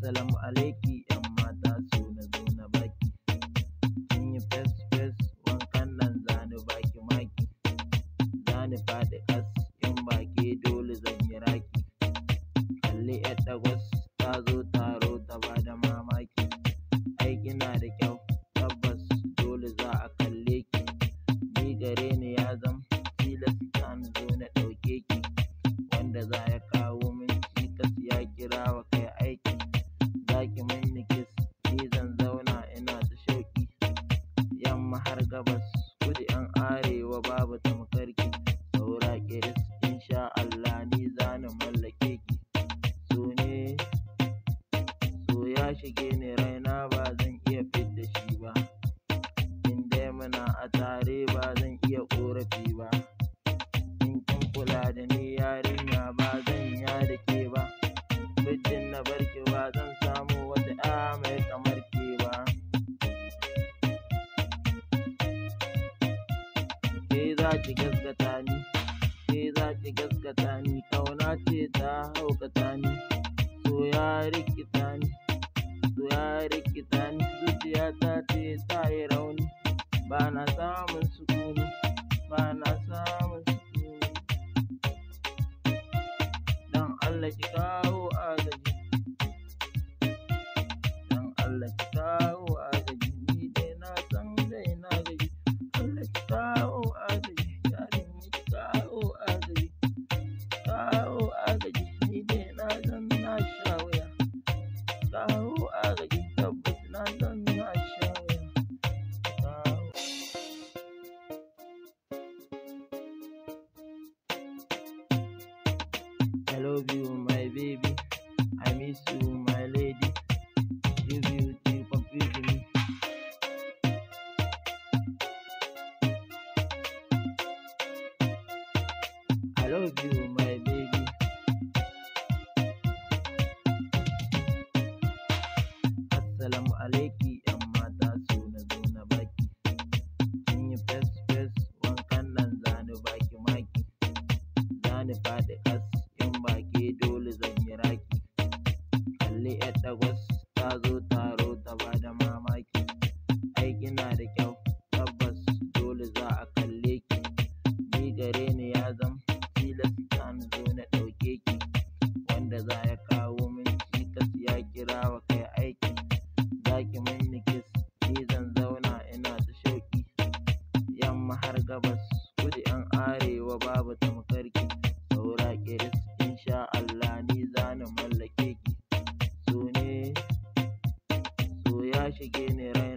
Assalamu alaiki ‘yan mata so na zo na baki. Kin yi fes fes wankan nan zani baki maki. Zani faɗi ƙas in baki dole zan yi raki. Kalli ‘yar ɗagwas ta zo taro ta bada mamaki. Ai kina da kyau tabbas dole za a kalle ki. Ni gare ni ya zam tilas na zo na ɗauke ki. Wanda za ya kawo min cikas ya kira wa kai aiki. Zaki mini kiss ni zan zauna ina ta shauki. Yamma har gabas kudu yan arewa babu tamkarki. Saura kiris insha Allah ni zani mallake ki. So ya shige ni raina ba zan iya fidda shi ba. In dai muna a tare ba zan iya ƙorafi ba. In kin kula da ni yarinya ba zan ya da ke ba. Muddin na barki ba zan samu wata ƴa mai kamar ke ba. Ke za ki gaskata ni, ke za ki gaskata ni, ƙauna ce ta haukata ni. So ya rikita ni, so ya rikita ni, zuciyata ce ta yi rauni. Ba na samun sukuni, ba na samun sukuni. Dan Allah ki kawo agaji, dan Allah ki kawo agaji. Ni dai na san dai na gaji. Allah ki kawo agaji, yarinya ki kawo agaji, kawo agaji. Ni dai na san na sha wuya. Kawo agaji tabbas na san na sha wuya. Kawo. I love you my baby, I miss you my lady. You beauty confuse me. I love you my baby. Assalamu alaiki ‘yan mata so na zo na baki. Kin yi fes fes wankan nan zani baki maki. Zani faɗi ƙas in baki dole zan yi raki. Kalli ‘yar ɗagwas ta zo taro ta bada mamaki. Ai kina da kyau tabbas dole za a kalle ki. Ni gare ni ya zam tilas na zo na ɗauke ki. Wanda za ya kawo min cikas ya kira wa kai aiki. Zaki mini kiss ni zan zauna ina ta shauki. Yamma har gabas kudu yan arewa babu tamkarki. Saura kiris insha Allah ni zani mallake ki. So ya shige ni raina.